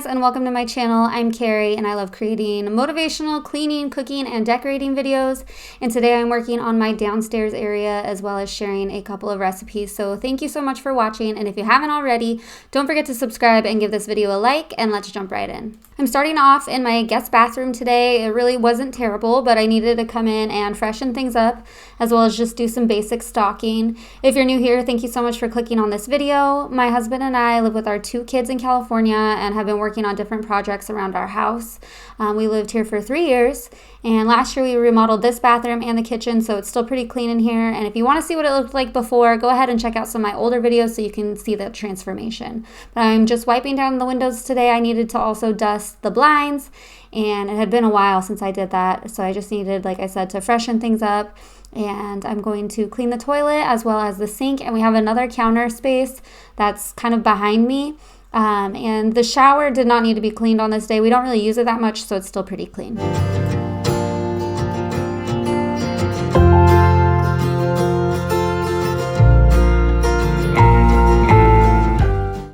guys, and welcome to my channel. I'm Carrie and I love creating motivational cleaning, cooking, and decorating videos. And today I'm working on my downstairs area as well as sharing a couple of recipes. So thank you so much for watching, and if you haven't already, don't forget to subscribe and give this video a like, and let's jump right in. I'm starting off in my guest bathroom today. It really wasn't terrible, but I needed to come in and freshen things up as well as just do some basic stocking. If you're new here, thank you so much for clicking on this video. My husband and I live with our 2 kids in California and have been working on different projects around our house. We lived here for 3 years, and last year we remodeled this bathroom and the kitchen, so it's still pretty clean in here. And if you want to see what it looked like before, go ahead and check out some of my older videos so you can see the transformation. But I'm just wiping down the windows today. I needed to also dust the blinds, and it had been a while since I did that, so I just needed, like I said, to freshen things up. And I'm going to clean the toilet as well as the sink, and we have another counter space that's kind of behind me. And the shower did not need to be cleaned on this day. We don't really use it that much, so it's still pretty clean.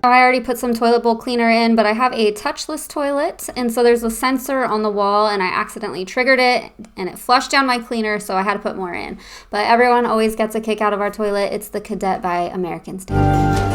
I already put some toilet bowl cleaner in, but I have a touchless toilet, and so there's a sensor on the wall, and I accidentally triggered it and it flushed down my cleaner, so I had to put more in. But everyone always gets a kick out of our toilet. It's the Cadet by American Standard.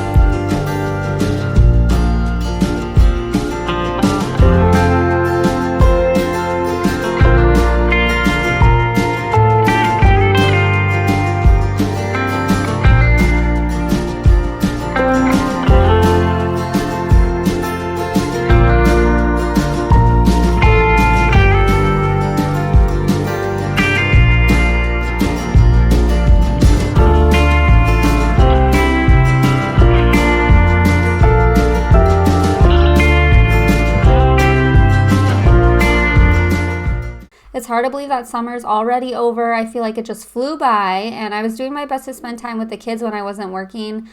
It's hard to believe that summer's already over. I feel like it just flew by, and I was doing my best to spend time with the kids when I wasn't working.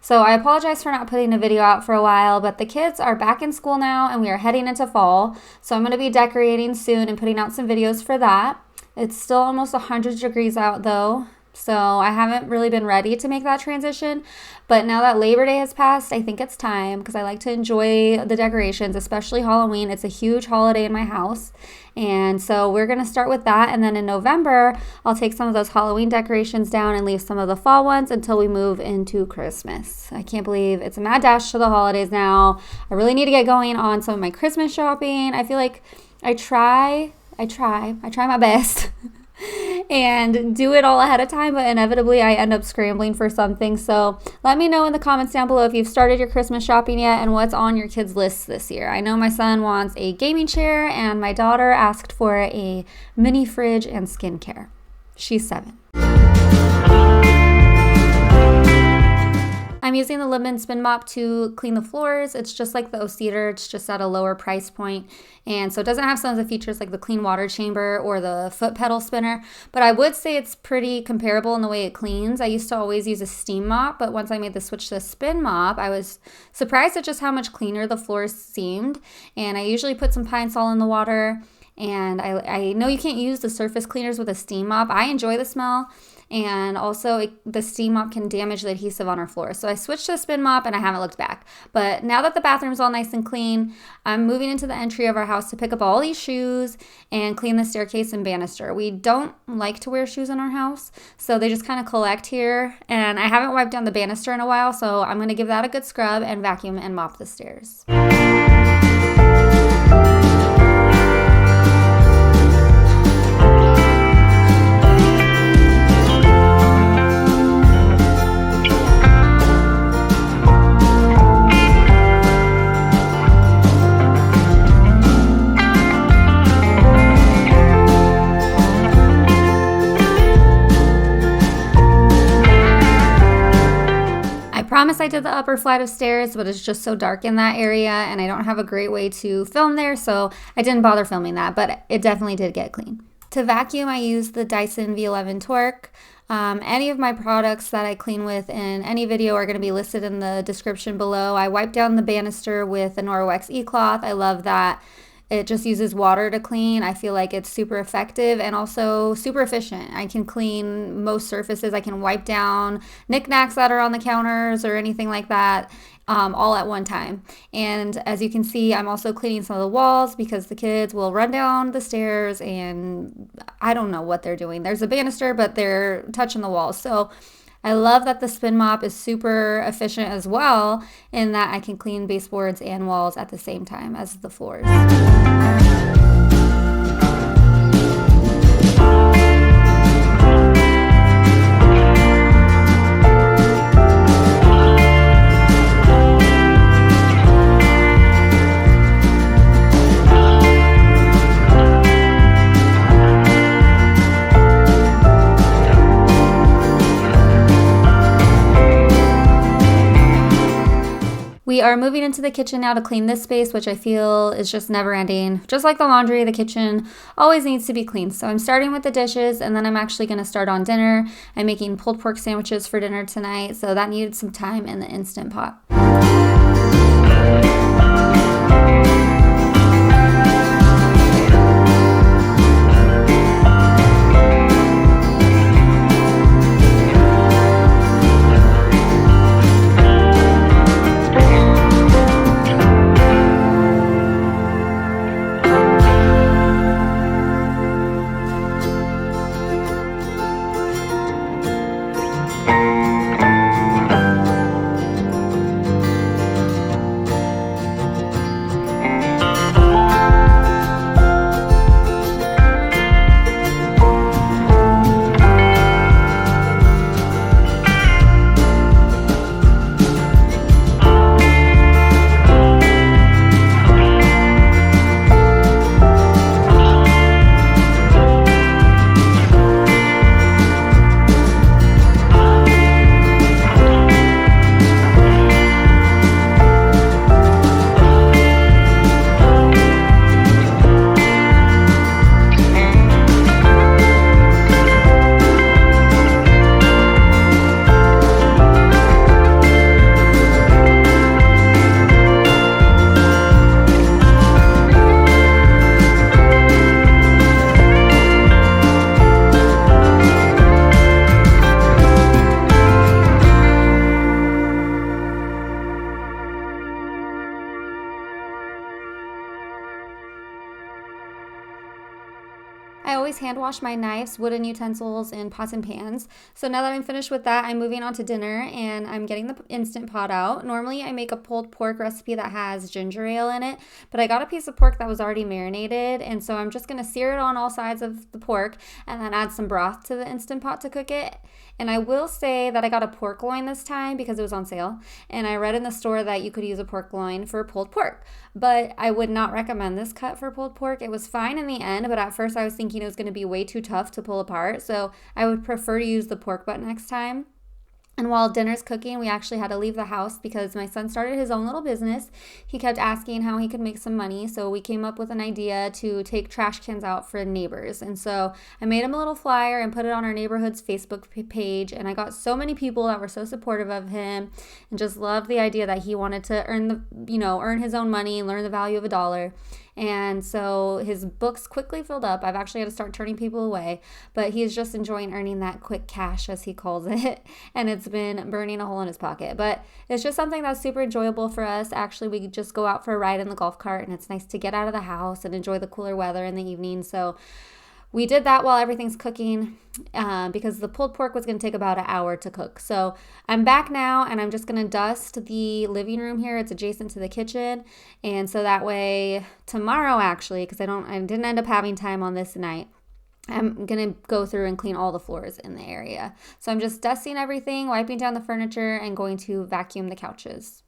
So I apologize for not putting a video out for a while, but the kids are back in school now and we are heading into fall. So I'm going to be decorating soon and putting out some videos for that. It's still almost 100 degrees out though, so I haven't really been ready to make that transition. But now that Labor Day has passed, I think it's time, because I like to enjoy the decorations, especially Halloween. It's a huge holiday in my house. And so we're going to start with that. And then in November, I'll take some of those Halloween decorations down and leave some of the fall ones until we move into Christmas. I can't believe it's a mad dash to the holidays now. I really need to get going on some of my Christmas shopping. I feel like I try my best and do it all ahead of time, but inevitably I end up scrambling for something. So let me know in the comments down below if you've started your Christmas shopping yet and what's on your kids' lists this year. I know my son wants a gaming chair, and my daughter asked for a mini fridge and skincare. She's 7. I'm using the Liebman Spin Mop to clean the floors. It's just like the Oseater, it's just at a lower price point. And so it doesn't have some of the features like the clean water chamber or the foot pedal spinner, but I would say it's pretty comparable in the way it cleans. I used to always use a steam mop, but once I made the switch to a spin mop, I was surprised at just how much cleaner the floors seemed. And I usually put some Pine Sol in the water. And I know you can't use the surface cleaners with a steam mop. I enjoy the smell, and also the steam mop can damage the adhesive on our floor. So I switched to a spin mop and I haven't looked back. But now that the bathroom's all nice and clean, I'm moving into the entry of our house to pick up all these shoes and clean the staircase and banister. We don't like to wear shoes in our house, so they just kind of collect here. And I haven't wiped down the banister in a while, so I'm going to give that a good scrub and vacuum and mop the stairs. I promise I did the upper flight of stairs, but it's just so dark in that area and I don't have a great way to film there, so I didn't bother filming that, but it definitely did get clean. To vacuum, I use the Dyson V11 Torque. Any of my products that I clean with in any video are going to be listed in the description below. I wipe down the banister with a Norwex E-cloth. I love that It just uses water to clean. I feel like it's super effective and also super efficient. I can clean most surfaces. I can wipe down knickknacks that are on the counters or anything like that, all at one time. And as you can see, I'm also cleaning some of the walls because the kids will run down the stairs and I don't know what they're doing. There's a banister, but they're touching the walls. So I love that the spin mop is super efficient as well, in that I can clean baseboards and walls at the same time as the floors. We are moving into the kitchen now to clean this space, which I feel is just never ending. Just like the laundry, the kitchen always needs to be cleaned. So I'm starting with the dishes, and then I'm actually going to start on dinner. I'm making pulled pork sandwiches for dinner tonight, so that needed some time in the Instant Pot. I always hand wash my knives, wooden utensils, and pots and pans. So now that I'm finished with that, I'm moving on to dinner and I'm getting the Instant Pot out. Normally I make a pulled pork recipe that has ginger ale in it, but I got a piece of pork that was already marinated, and so I'm just going to sear it on all sides of the pork and then add some broth to the Instant Pot to cook it. And I will say that I got a pork loin this time because it was on sale, and I read in the store that you could use a pork loin for pulled pork, but I would not recommend this cut for pulled pork. It was fine in the end, but at first I was thinking it was going to be way too tough to pull apart, so I would prefer to use the pork butt next time. And while dinner's cooking, we actually had to leave the house because my son started his own little business. He kept asking how he could make some money, so we came up with an idea to take trash cans out for neighbors. And so I made him a little flyer and put it on our neighborhood's Facebook page, and I got so many people that were so supportive of him and just loved the idea that he wanted to earn his own money and learn the value of a dollar. And so his books quickly filled up. I've actually had to start turning people away, but he's just enjoying earning that quick cash, as he calls it, and it's been burning a hole in his pocket. But it's just something that's super enjoyable for us. Actually, we just go out for a ride in the golf cart, and it's nice to get out of the house and enjoy the cooler weather in the evening. So we did that while everything's cooking because the pulled pork was going to take about an hour to cook. So I'm back now, and I'm just going to dust the living room here. It's adjacent to the kitchen. And so that way tomorrow, actually, because I didn't end up having time on this night, I'm going to go through and clean all the floors in the area. So I'm just dusting everything, wiping down the furniture, and going to vacuum the couches.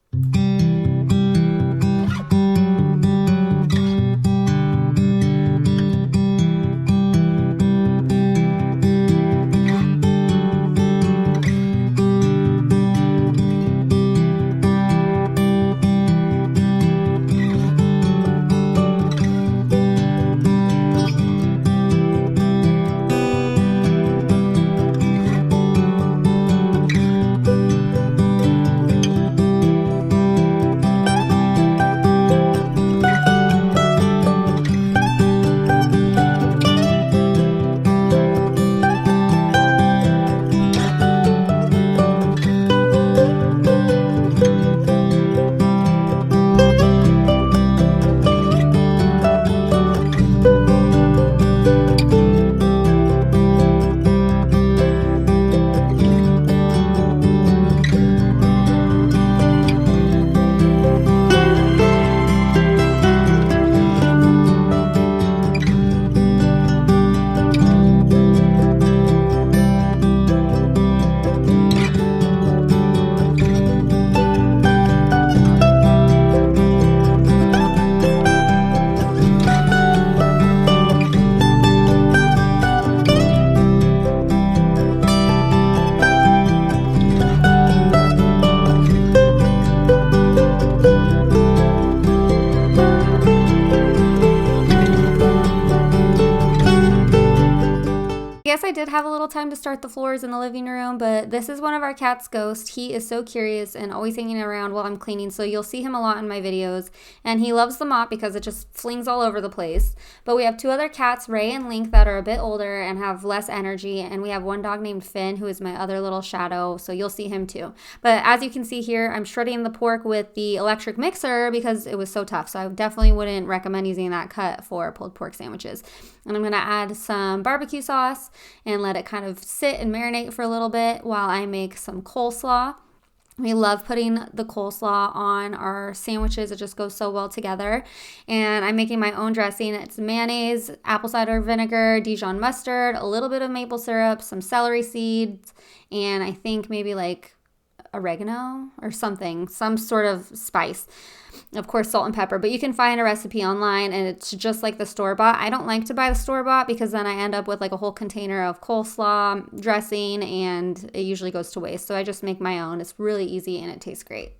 time to start the floors in the living room, but this is one of our cats, Ghost. He is so curious and always hanging around while I'm cleaning, so you'll see him a lot in my videos. And he loves the mop because it just flings all over the place. But we have two other cats, Ray and Link, that are a bit older and have less energy. And we have one dog named Finn, who is my other little shadow, so you'll see him too. But as you can see here, I'm shredding the pork with the electric mixer because it was so tough. So I definitely wouldn't recommend using that cut for pulled pork sandwiches. And I'm going to add some barbecue sauce and let it kind of sit and marinate for a little bit while I make some coleslaw. We love putting the coleslaw on our sandwiches. It just goes so well together. And I'm making my own dressing. It's mayonnaise, apple cider vinegar, Dijon mustard, a little bit of maple syrup, some celery seeds, and I think maybe like oregano or something, some sort of spice. Of course, salt and pepper, but you can find a recipe online and it's just like the store-bought. I don't like to buy the store-bought because then I end up with like a whole container of coleslaw dressing and it usually goes to waste. So I just make my own. It's really easy and it tastes great.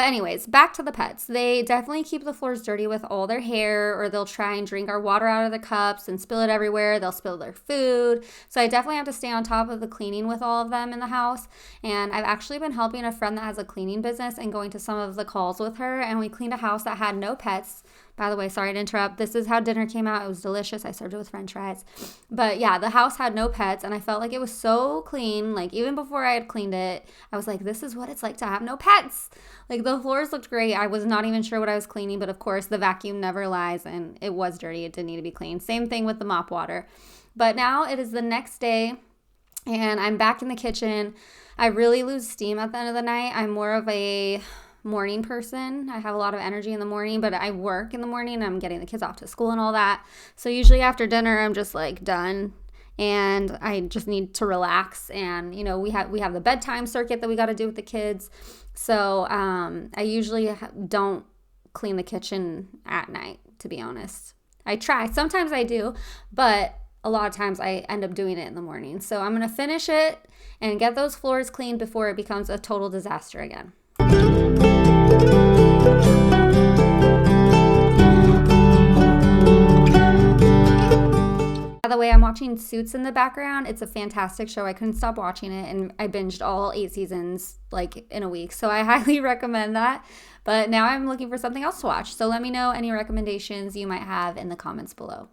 Anyways, back to the pets. They definitely keep the floors dirty with all their hair, or they'll try and drink our water out of the cups and spill it everywhere. They'll spill their food. So I definitely have to stay on top of the cleaning with all of them in the house. And I've actually been helping a friend that has a cleaning business and going to some of the calls with her. And we cleaned a house that had no pets. By the way, sorry to interrupt. This is how dinner came out. It was delicious. I served it with french fries. But yeah, the house had no pets and I felt like it was so clean. Like even before I had cleaned it, I was like, this is what it's like to have no pets. Like the floors looked great. I was not even sure what I was cleaning, but of course the vacuum never lies and it was dirty. It didn't need to be cleaned. Same thing with the mop water. But now it is the next day and I'm back in the kitchen. I really lose steam at the end of the night. I'm more of a morning person. I have a lot of energy in the morning, but I work in the morning and I'm getting the kids off to school and all that. So usually after dinner, I'm just like done and I just need to relax. And you know, we have the bedtime circuit that we got to do with the kids. So I usually don't clean the kitchen at night, to be honest. I try. Sometimes I do, but a lot of times I end up doing it in the morning. So I'm going to finish it and get those floors cleaned before it becomes a total disaster again. By the way, I'm watching Suits in the background. It's a fantastic show. I couldn't stop watching it and I binged all 8 seasons like in a week. So I highly recommend that. But now I'm looking for something else to watch. So let me know any recommendations you might have in the comments below.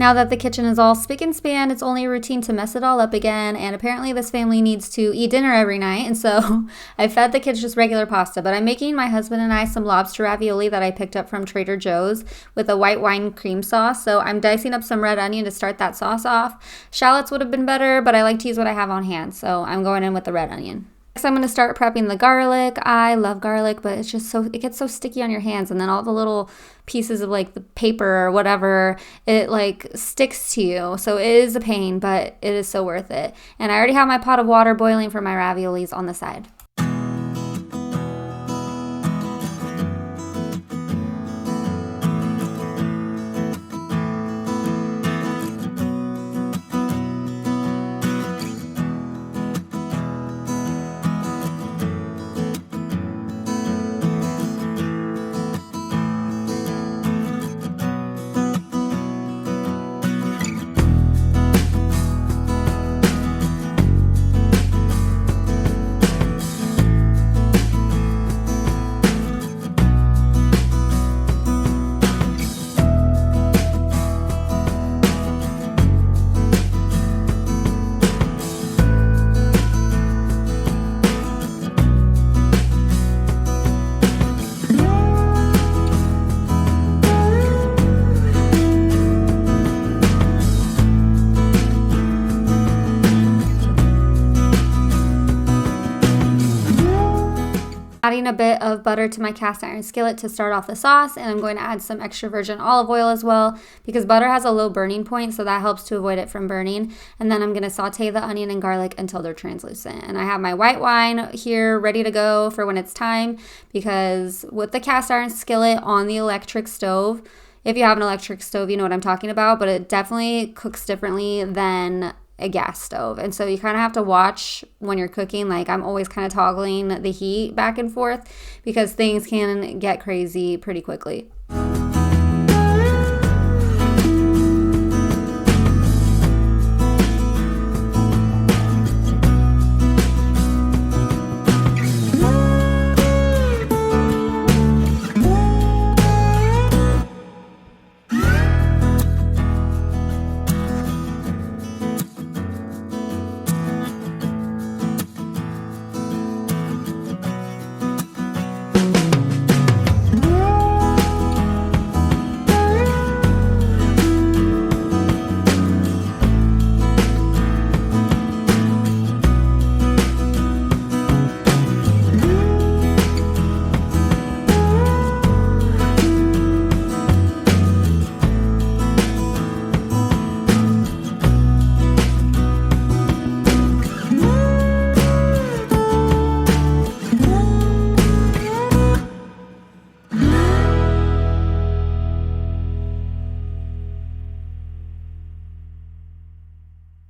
Now that the kitchen is all spick and span, it's only a routine to mess it all up again, and apparently this family needs to eat dinner every night, and so I fed the kids just regular pasta, but I'm making my husband and I some lobster ravioli that I picked up from Trader Joe's with a white wine cream sauce, so I'm dicing up some red onion to start that sauce off. Shallots would have been better, but I like to use what I have on hand, so I'm going in with the red onion. Next, I'm going to start prepping the garlic. I love garlic, but it's just it gets so sticky on your hands, and then all the little pieces of like the paper or whatever, it like sticks to you. So it is a pain, but it is so worth it. And I already have my pot of water boiling for my raviolis on the side. Adding a bit of butter to my cast iron skillet to start off the sauce, and I'm going to add some extra virgin olive oil as well because butter has a low burning point, so that helps to avoid it from burning. And then I'm going to saute the onion and garlic until they're translucent. And I have my white wine here ready to go for when it's time, because with the cast iron skillet on the electric stove, if you have an electric stove, you know what I'm talking about, but it definitely cooks differently than a gas stove, and so you kind of have to watch when you're cooking. Like, I'm always kind of toggling the heat back and forth because things can get crazy pretty quickly.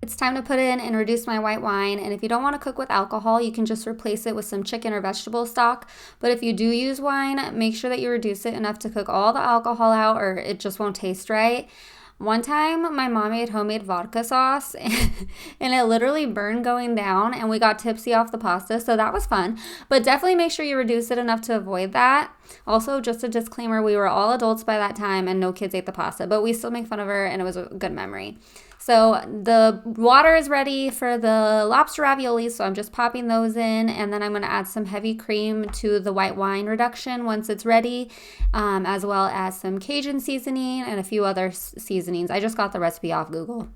It's time to put in and reduce my white wine, and if you don't want to cook with alcohol, you can just replace it with some chicken or vegetable stock. But if you do use wine, make sure that you reduce it enough to cook all the alcohol out or it just won't taste right. One time, my mom made homemade vodka sauce, and it literally burned going down, and we got tipsy off the pasta, so that was fun. But definitely make sure you reduce it enough to avoid that. Also, just a disclaimer, we were all adults by that time, and no kids ate the pasta, but we still make fun of her, and it was a good memory. So the water is ready for the lobster raviolis, so I'm just popping those in, and then I'm going to add some heavy cream to the white wine reduction once it's ready, as well as some Cajun seasoning and a few other seasonings. I just got the recipe off Google.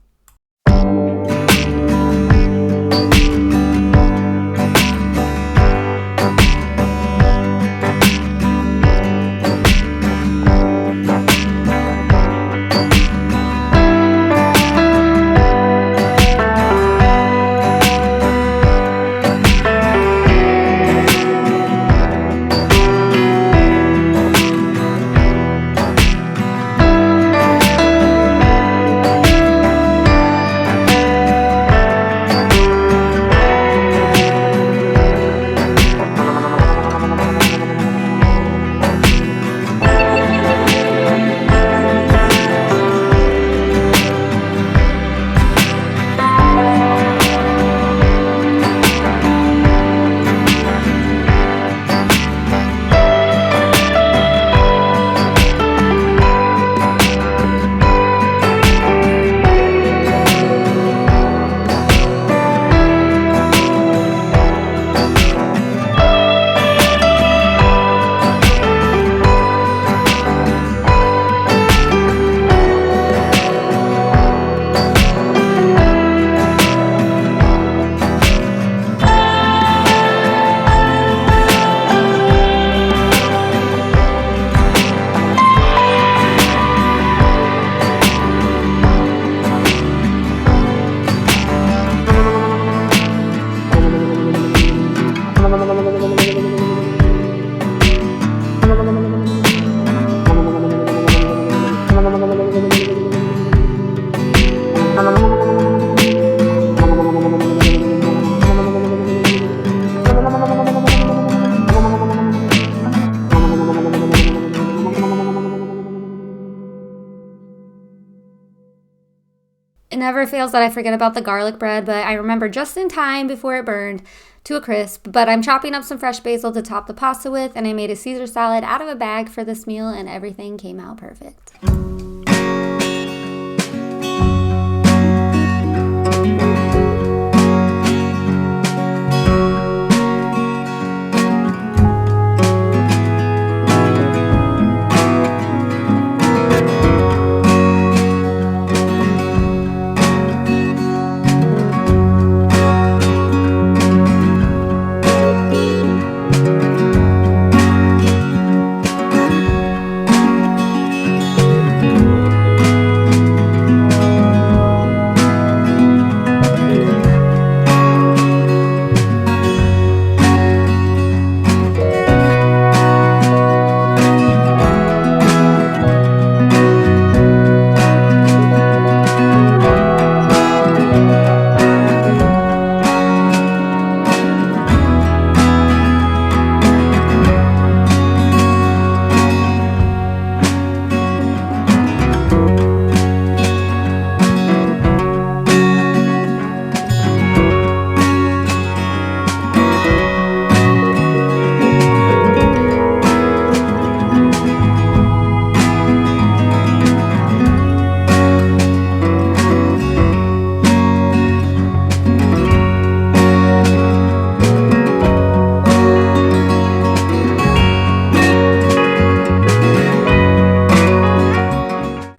It never fails that I forget about the garlic bread, but I remember just in time before it burned to a crisp. But I'm chopping up some fresh basil to top the pasta with, and I made a Caesar salad out of a bag for this meal, and everything came out perfect.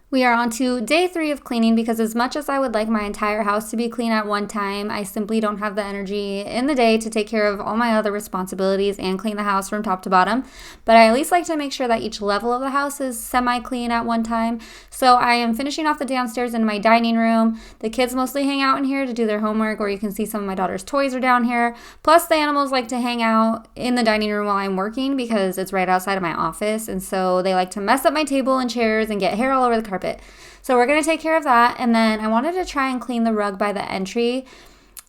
We are on to day 3 of cleaning because as much as I would like my entire house to be clean at one time, I simply don't have the energy in the day to take care of all my other responsibilities and clean the house from top to bottom. But I at least like to make sure that each level of the house is semi-clean at one time. So I am finishing off the downstairs in my dining room. The kids mostly hang out in here to do their homework, or you can see some of my daughter's toys are down here. Plus the animals like to hang out in the dining room while I'm working because it's right outside of my office. And so they like to mess up my table and chairs and get hair all over the carpet. So we're going to take care of that. And then I wanted to try and clean the rug by the entry.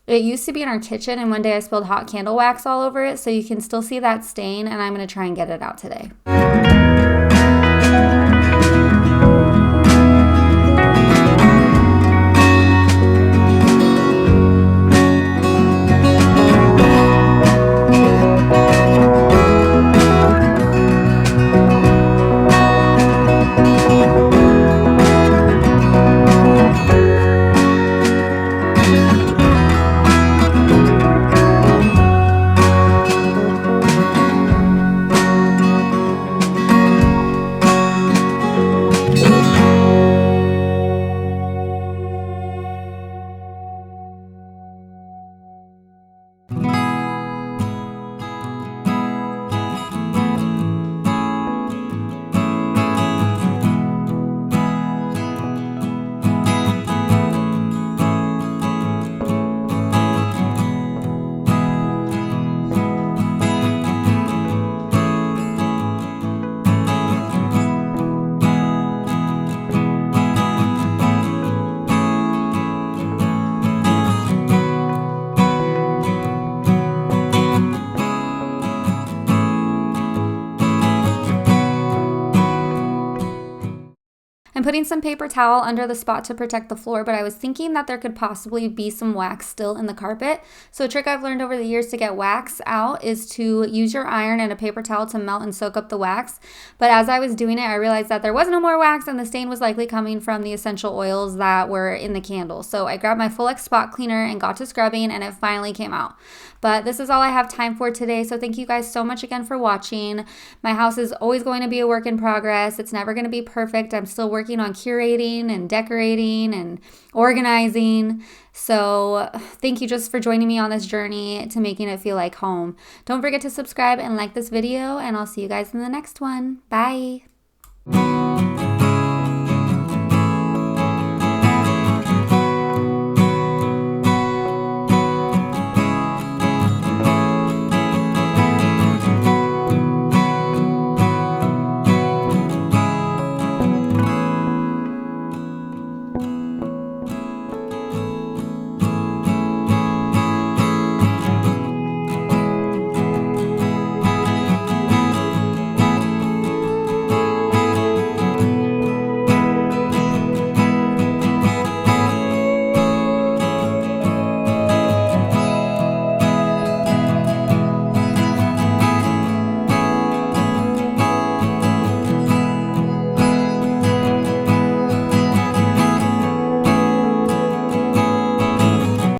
It used to be in our kitchen, and one day I spilled hot candle wax all over it, so you can still see that stain, and I'm going to try and get it out today. I'm putting some paper towel under the spot to protect the floor, but I was thinking that there could possibly be some wax still in the carpet. So a trick I've learned over the years to get wax out is to use your iron and a paper towel to melt and soak up the wax. But as I was doing it, I realized that there was no more wax and the stain was likely coming from the essential oils that were in the candle. So I grabbed my Full-X spot cleaner and got to scrubbing, and it finally came out. But this is all I have time for today, so thank you guys so much again for watching. My house is always going to be a work in progress. It's never going to be perfect. I'm still working on curating and decorating and organizing. So thank you just for joining me on this journey to making it feel like home. Don't forget to subscribe and like this video, and I'll see you guys in the next one. Bye.